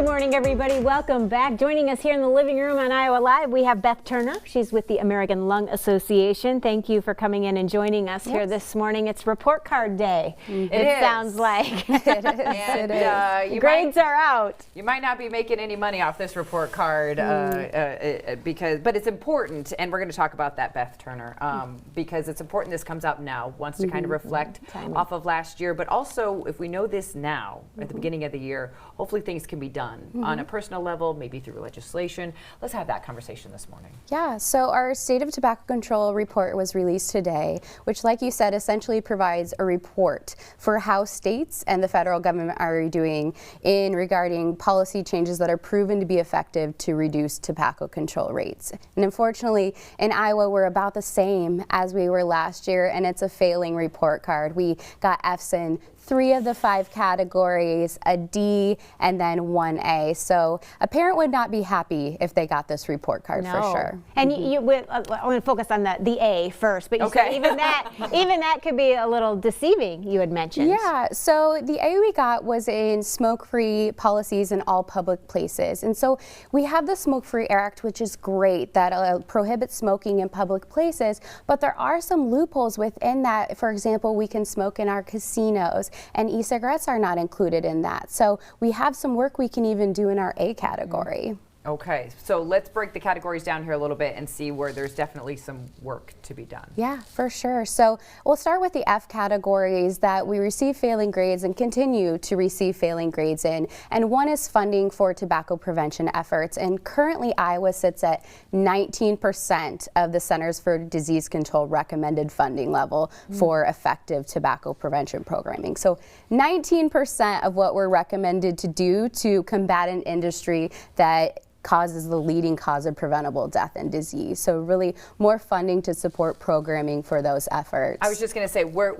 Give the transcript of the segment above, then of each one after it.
Good morning, everybody. Welcome back. Joining us here in the living room on Iowa Live, we have Beth Turner. She's with the American Lung Association. Thank you for coming in and joining us here this morning. It's report card day. It sounds like. And, grades are out. You might not be making any money off this report card but it's important, and we're going to talk about that, Beth Turner, because it's important this comes out now, wants to kind of reflect off of last year, but also if we know this now at the beginning of the year, hopefully things can be done on a personal level, maybe through legislation. Let's have that conversation this morning. Yeah, so our State of Tobacco Control report was released today, which, like you said, essentially provides a report for how states and the federal government are doing in regarding policy changes that are proven to be effective to reduce tobacco control rates. And unfortunately, in Iowa, we're about the same as we were last year, and it's a failing report card. We got F's in 3 of the 5 categories, a D, and then 1A. So a parent would not be happy if they got this report card for sure. And I want to focus on the A first, but you said even that could be a little deceiving, you had mentioned. Yeah, so the A we got was in smoke-free policies in all public places. And so we have the Smoke-Free Act, which is great, that prohibits smoking in public places, but there are some loopholes within that. For example, we can smoke in our casinos, and e-cigarettes are not included in that. So we have some work we can even do in our A category. Okay, so let's break the categories down here a little bit and see where there's definitely some work to be done. Yeah, for sure. So we'll start with the F categories that we receive failing grades and continue to receive failing grades in. And one is funding for tobacco prevention efforts. And currently Iowa sits at 19% of the Centers for Disease Control recommended funding level for effective tobacco prevention programming. So 19% of what we're recommended to do to combat an industry that causes the leading cause of preventable death and disease. So really more funding to support programming for those efforts. I was just going to say, what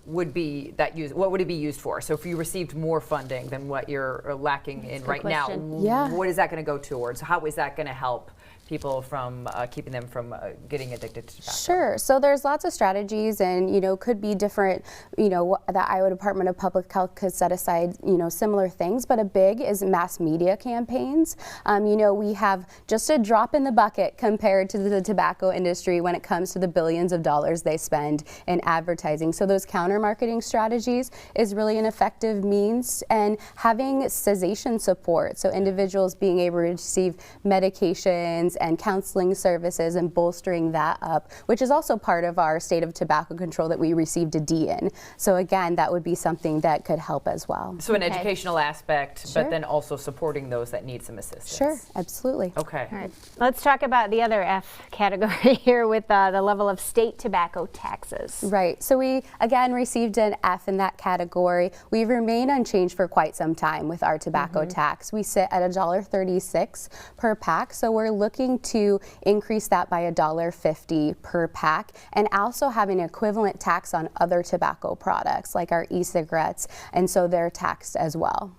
would it be used for? So if you received more funding than what you're lacking in right now, what is that going to go towards? How is that going to help people from keeping them from getting addicted to tobacco? Sure. So there's lots of strategies, and could be different. The Iowa Department of Public Health could set aside similar things, but a big is mass media campaigns. We have just a drop in the bucket compared to the tobacco industry when it comes to the billions of dollars they spend in advertising. So those counter marketing strategies is really an effective means, and having cessation support, so individuals being able to receive medications and counseling services and bolstering that up, which is also part of our State of Tobacco Control that we received a D in. So again, that would be something that could help as well. So an educational aspect, but then also supporting those that need some assistance. Sure, absolutely. Okay. All right. Let's talk about the other F category here with the level of state tobacco taxes. Right. So we again received an F in that category. We've remained unchanged for quite some time with our tobacco tax. We sit at $1.36 per pack. So we're looking to increase that by $1.50 per pack, and also having an equivalent tax on other tobacco products like our e-cigarettes, and so they're taxed as well.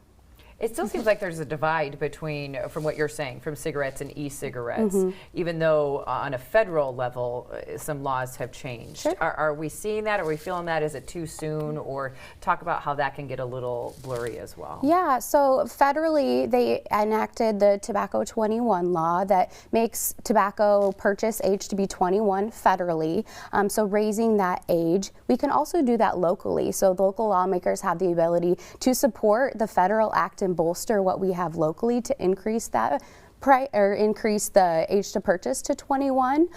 It still seems like there's a divide between, from what you're saying, from cigarettes and e-cigarettes, even though on a federal level, some laws have changed. Sure. Are we seeing that? Are we feeling that? Is it too soon? Or talk about how that can get a little blurry as well. Yeah, so federally, they enacted the Tobacco 21 law that makes tobacco purchase age to be 21 federally, so raising that age. We can also do that locally, so local lawmakers have the ability to support the federal act and bolster what we have locally to increase that increase the age to purchase to 21.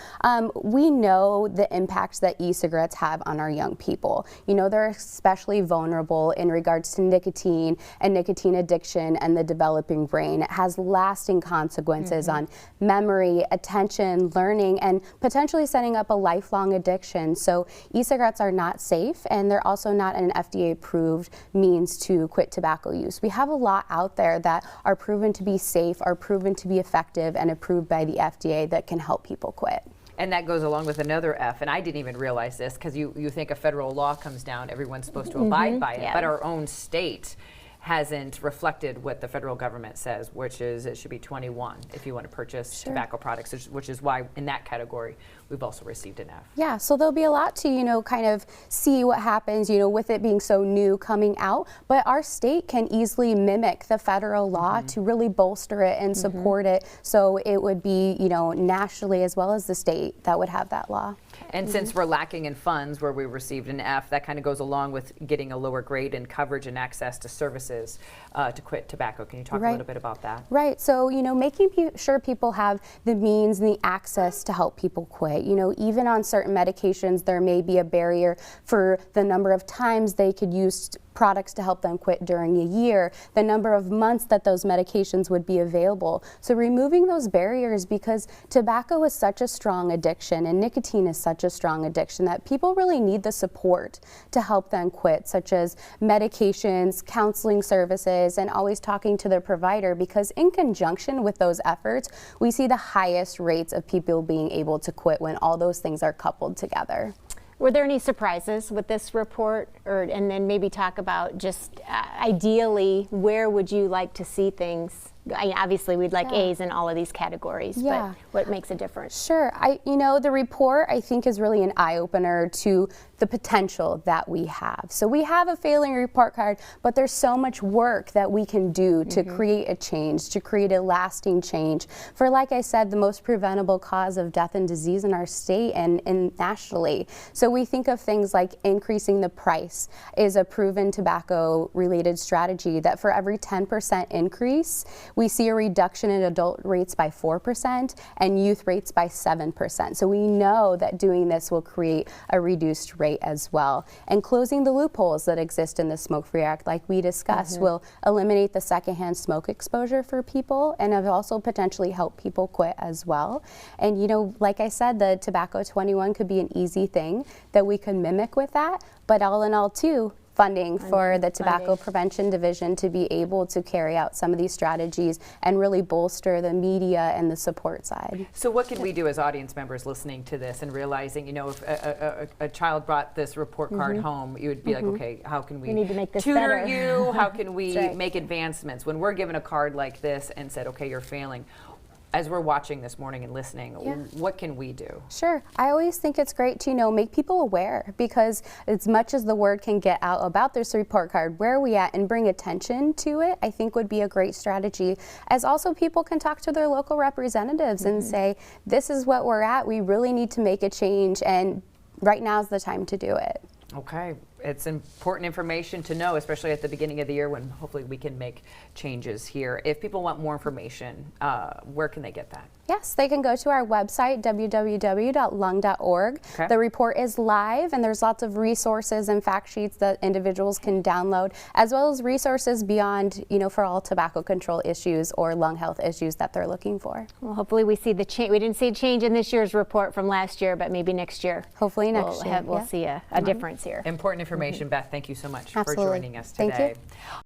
We know the impacts that e-cigarettes have on our young people. They're especially vulnerable in regards to nicotine and nicotine addiction and the developing brain. It has lasting consequences on memory, attention, learning, and potentially setting up a lifelong addiction. So e-cigarettes are not safe, and they're also not an FDA-approved means to quit tobacco use. We have a lot out there that are proven to be safe, are proven to be effective, and approved by the FDA that can help people quit. And that goes along with another F, and I didn't even realize this, because you think a federal law comes down, everyone's supposed to abide by it, but our own state hasn't reflected what the federal government says, which is it should be 21 if you want to purchase tobacco products, which is why in that category we've also received an F. Yeah, so there'll be a lot to, kind of see what happens, with it being so new coming out. But our state can easily mimic the federal law to really bolster it and support it. So it would be, nationally as well as the state that would have that law. And since we're lacking in funds where we received an F, that kind of goes along with getting a lower grade in coverage and access to services to quit tobacco. Can you talk a little bit about that? Right. So, making sure people have the means and the access to help people quit. Even on certain medications, there may be a barrier for the number of times they could use products to help them quit during a year, the number of months that those medications would be available. So removing those barriers, because tobacco is such a strong addiction and nicotine is such a strong addiction that people really need the support to help them quit, such as medications, counseling services, and always talking to their provider, because in conjunction with those efforts, we see the highest rates of people being able to quit when all those things are coupled together. Were there any surprises with this report, and then maybe talk about just ideally where would you like to see things? Obviously, we'd like A's in all of these categories, but what makes a difference? Sure. The report I think is really an eye-opener to the potential that we have. So we have a failing report card, but there's so much work that we can do to create a change, to create a lasting change for, like I said, the most preventable cause of death and disease in our state and nationally. So we think of things like increasing the price is a proven tobacco-related strategy that for every 10% increase, we see a reduction in adult rates by 4% and youth rates by 7%. So we know that doing this will create a reduced rate as well. And closing the loopholes that exist in the Smoke-Free Act, like we discussed, will eliminate the secondhand smoke exposure for people and have also potentially help people quit as well. And like I said, the Tobacco 21 could be an easy thing that we could mimic with that, but all in all too, funding for the Tobacco Prevention Division to be able to carry out some of these strategies and really bolster the media and the support side. So what can we do as audience members listening to this and realizing, if a child brought this report card home, you would be like, okay, how can we need to make this tutor better. you? How can we right. make advancements? When we're given a card like this and said, okay, you're failing, as we're watching this morning and listening, what can we do? Sure. I always think it's great to, make people aware, because as much as the word can get out about this report card, where are we at, and bring attention to it, I think would be a great strategy. As also people can talk to their local representatives and say, this is what we're at, we really need to make a change, and right now is the time to do it. Okay, it's important information to know, especially at the beginning of the year when hopefully we can make changes here. If people want more information, where can they get that? Yes, they can go to our website, www.lung.org. Okay. The report is live, and there's lots of resources and fact sheets that individuals can download, as well as resources beyond, for all tobacco control issues or lung health issues that they're looking for. Well, hopefully we see the change. We didn't see a change in this year's report from last year, but maybe next year. Hopefully next year. We'll see a difference here. Important information, Beth. Thank you so much Absolutely. for joining us today. Thank you.